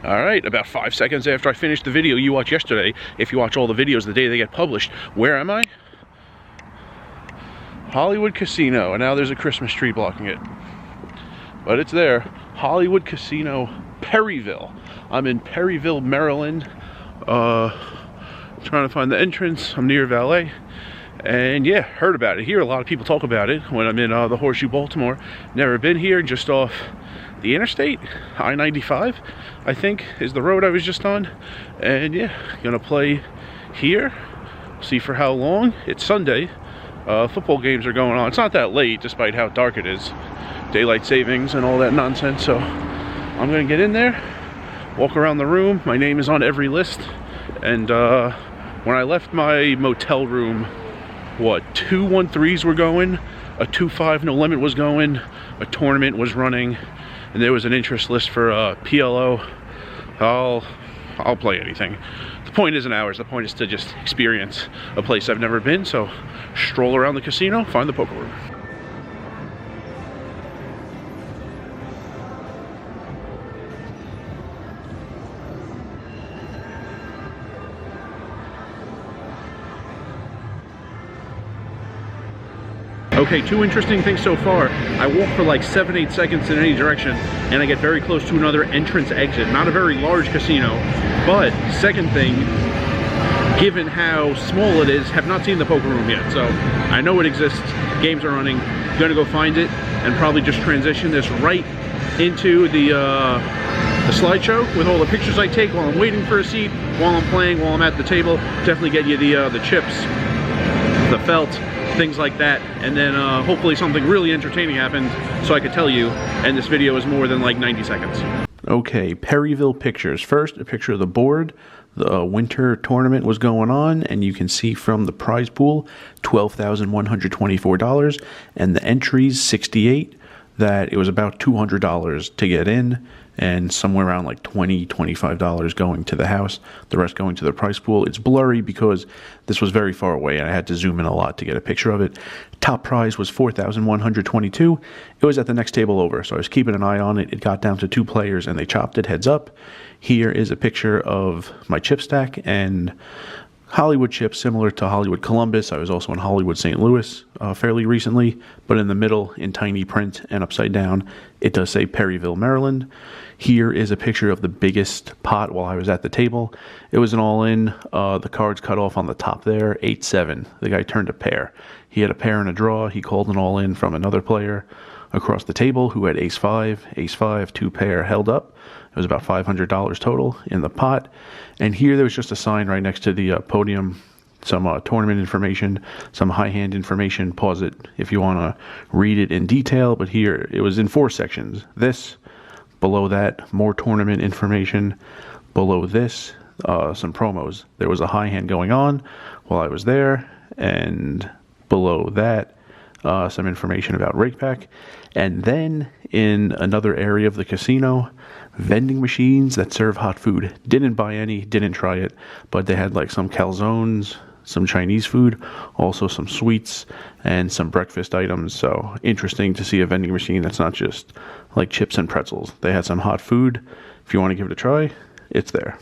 Alright, about 5 seconds after I finished the video you watched yesterday, if you watch all the videos the day they get published, where am I? Hollywood Casino, and now there's a Christmas tree blocking it. But it's there. Hollywood Casino, Perryville. I'm in Perryville, Maryland. Trying to find the entrance. I'm near Valet. And yeah, heard about it. Hear a lot of people talk about it when I'm in the Horseshoe, Baltimore. Never been here, just off the interstate. I-95, I think, is the road I was just on. And yeah, gonna play here. See for how long. It's Sunday. Football games are going on. It's not that late, despite how dark it is. Daylight savings and all that nonsense. So I'm gonna get in there, walk around the room. My name is on every list. And when I left my motel room, what, 2 1-3s were going, a 2-5 no limit was going, a tournament was running, and there was an interest list for PLO. I'll play anything. The point isn't ours. The point is to just experience a place I've never been. So stroll around the casino, find the poker room. Okay, 2 interesting things so far. I walk for like 7-8 seconds in any direction, and I get very close to another entrance exit. Not a very large casino, but second thing, given how small it is, have not seen the poker room yet. So I know it exists, games are running, gonna go find it, and probably just transition this right into the slideshow with all the pictures I take while I'm waiting for a seat, while I'm playing, while I'm at the table. Definitely get you the chips, the felt, things like that, and then hopefully something really entertaining happens so I could tell you, and this video is more than like 90 seconds. Okay, Perryville pictures. First, a picture of the board. The winter tournament was going on, and you can see from the prize pool, $12,124, and the entries, 68, that it was about $200 to get in, and somewhere around like $20, $25 going to the house, the rest going to the prize pool. It's blurry because this was very far away and I had to zoom in a lot to get a picture of it. Top prize was $4,122. It was at the next table over, so I was keeping an eye on it. It got down to 2 players and they chopped it heads up. Here is a picture of my chip stack and Hollywood chips, similar to Hollywood Columbus. I was also in Hollywood St. Louis fairly recently, but in the middle, in tiny print and upside down, it does say Perryville, Maryland. Here is a picture of the biggest pot while I was at the table. It was an all-in. The cards cut off on the top there, 8-7. The guy turned a pair. He had a pair and a draw. He called an all-in from another player across the table who had ace-5, 2 pair held up. It was about $500 total in the pot. And here there was just a sign right next to the podium, some tournament information, some high hand information. Pause it if you want to read it in detail. But here it was in 4 sections. This, below that, more tournament information. Below this, some promos. There was a high hand going on while I was there. And below that, some information about Rakeback. And then in another area of the casino, vending machines that serve hot food. Didn't buy any, didn't try it, but they had like some calzones, some Chinese food, also some sweets, and some breakfast items. So interesting to see a vending machine that's not just like chips and pretzels. They had some hot food. If you want to give it a try, it's there.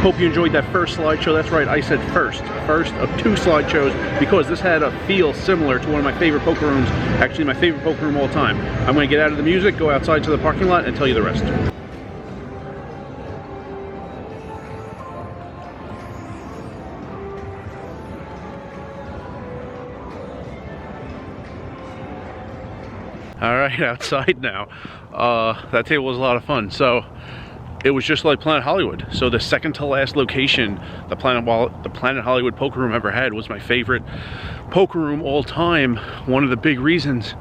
Hope you enjoyed that first slideshow. That's right, I said first of 2 slideshows, because this had a feel similar to one of my favorite poker rooms, actually my favorite poker room all time. I'm going to get out of the music, go outside to the parking lot, and tell you the rest. Alright, outside now. That table was a lot of fun. So it was just like Planet Hollywood. So the second to last location the Planet Hollywood poker room ever had was my favorite poker room all time. One of the big reasons,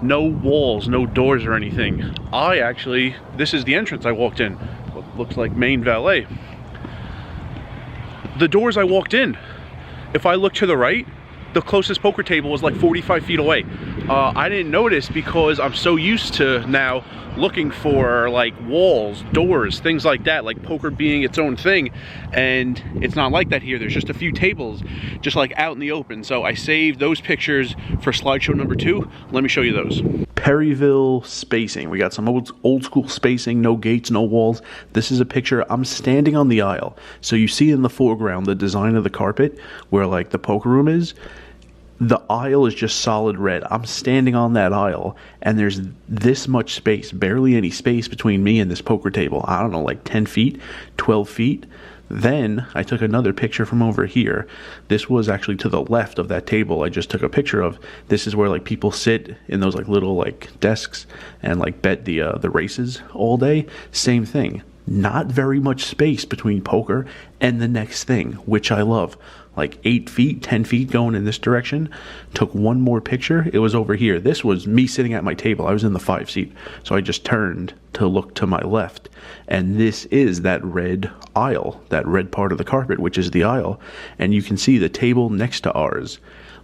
no walls, no doors or anything. This is the entrance I walked in. What looks like main valet. The doors I walked in, if I look to the right, the closest poker table was like 45 feet away. I didn't notice because I'm so used to now looking for like walls, doors, things like that, like poker being its own thing, and it's not like that here. There's just a few tables just like out in the open. So I saved those pictures for slideshow number 2. Let me show you those. Perryville spacing. We got some old school spacing, no gates, no walls. This is a picture. I'm standing on the aisle. So you see in the foreground the design of the carpet where like the poker room is. The aisle is just solid red. I'm standing on that aisle, and there's this much space, barely any space between me and this poker table. I don't know, like 10 feet, 12 feet. Then I took another picture from over here. This was actually to the left of that table I just took a picture of. This is where like people sit in those like little like desks and like bet the races all day. Same thing. Not very much space between poker and the next thing, which I love. Like 8 feet, 10 feet going in this direction. Took one more picture. It was over here. This was me sitting at my table. I was in the 5 seat. So I just turned to look to my left. And this is that red aisle, that red part of the carpet, which is the aisle. And you can see the table next to ours.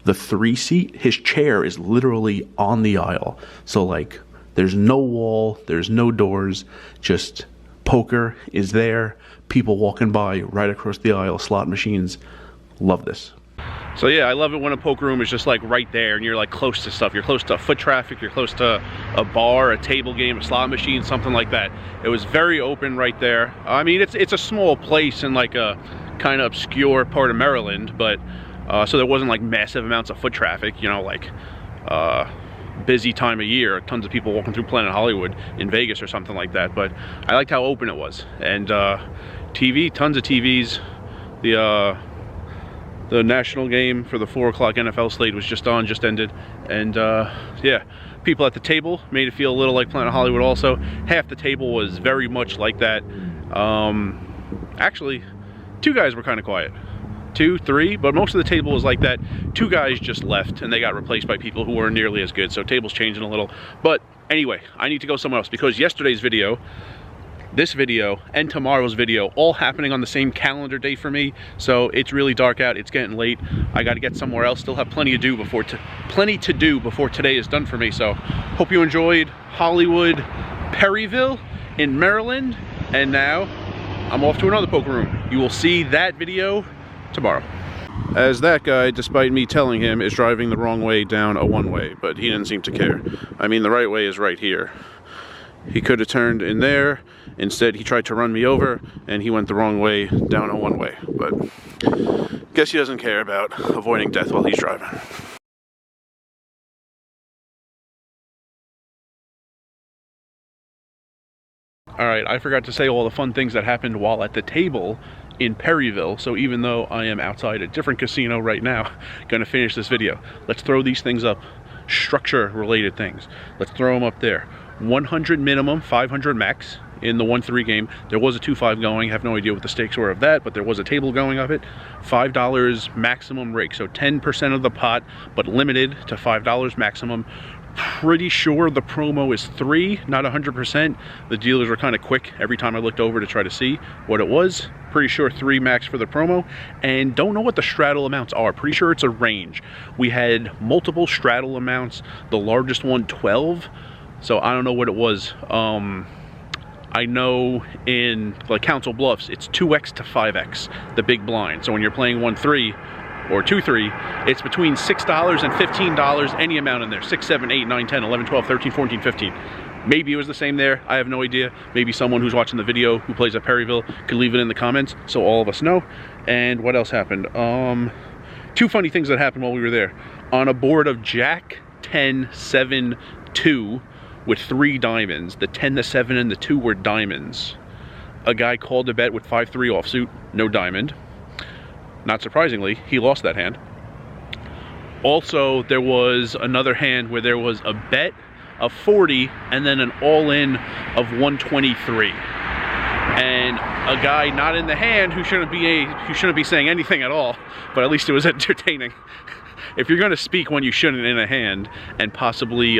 The 3 seat, his chair is literally on the aisle. So like there's no wall, there's no doors, just poker is there. People walking by right across the aisle, slot machines. Love this. So yeah, I love it when a poker room is just like right there and you're like close to stuff. You're close to foot traffic, you're close to a bar, a table game, a slot machine, something like that. It was very open right there. I mean, it's a small place in like a kind of obscure part of Maryland, but so there wasn't like massive amounts of foot traffic, you know, like busy time of year, tons of people walking through Planet Hollywood in Vegas or something like that. But I liked how open it was. And TV, tons of TVs. The national game for the 4 o'clock NFL slate was just on, just ended. And yeah, people at the table made it feel a little like Planet Hollywood also. Half the table was very much like that. Actually, 2 guys were kind of quiet. 2, 3, but most of the table was like that. 2 guys just left and they got replaced by people who weren't nearly as good. So table's changing a little. But anyway, I need to go somewhere else because yesterday's video, this video, and tomorrow's video all happening on the same calendar day for me. So it's really dark out, it's getting late. I got to get somewhere else. Still have plenty to do before today is done for me. So hope you enjoyed Hollywood, Perryville in Maryland. And now I'm off to another poker room. You will see that video tomorrow. As that guy, despite me telling him, is driving the wrong way down a one-way, but he didn't seem to care. I mean, the right way is right here. He could have turned in there. Instead, he tried to run me over, and he went the wrong way down a one-way. But guess he doesn't care about avoiding death while he's driving. All right, I forgot to say all the fun things that happened while at the table in Perryville. So even though I am outside a different casino right now, gonna finish this video. Let's throw these things up. Structure related things. Let's throw them up there. 100 minimum, 500 max in the 1-3 game. There was a 2-5 going. I have no idea what the stakes were of that, but there was a table going of it. $5 maximum rake, so 10% of the pot, but limited to $5 maximum. Pretty sure the promo is 3, not 100%. The dealers were kind of quick every time I looked over to try to see what it was. Pretty sure 3 max for the promo, and don't know what the straddle amounts are. Pretty sure it's a range. We had multiple straddle amounts, the largest one 12, so I don't know what it was. I know in like Council Bluffs, it's 2x to 5x, the big blind. So when you're playing 1-3 or 2-3, it's between $6 and $15, any amount in there. 6, 7, 8, 9, 10, 11, 12, 13, 14, 15. Maybe it was the same there. I have no idea. Maybe someone who's watching the video who plays at Perryville could leave it in the comments so all of us know. And what else happened? 2 funny things that happened while we were there. On a board of Jack, 10, 7, 2, with 3 diamonds. The 10, the 7, and the 2 were diamonds. A guy called a bet with 5-3 offsuit, no diamond. Not surprisingly, he lost that hand. Also, there was another hand where there was a bet of 40 and then an all-in of 123. And a guy not in the hand who shouldn't be saying anything at all, but at least it was entertaining. If you're going to speak when you shouldn't in a hand and possibly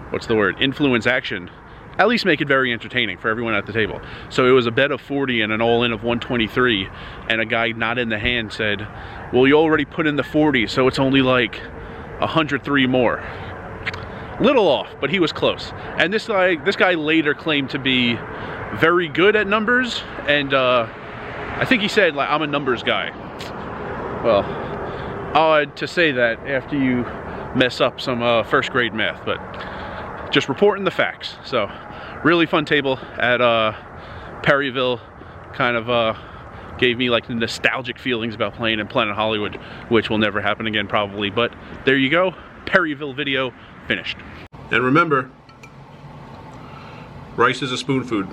what's the word, influence action, at least make it very entertaining for everyone at the table. So it was a bet of 40 and an all-in of 123, and a guy not in the hand said, well, you already put in the 40, so it's only like 103 more. Little off, but he was close. And this guy later claimed to be very good at numbers, and I think he said, like, I'm a numbers guy. Well, odd to say that after you mess up some first grade math, but just reporting the facts. So really fun table at Perryville. Kind of gave me like the nostalgic feelings about playing in Planet Hollywood, which will never happen again probably. But there you go, Perryville video finished. And remember, rice is a spoon food.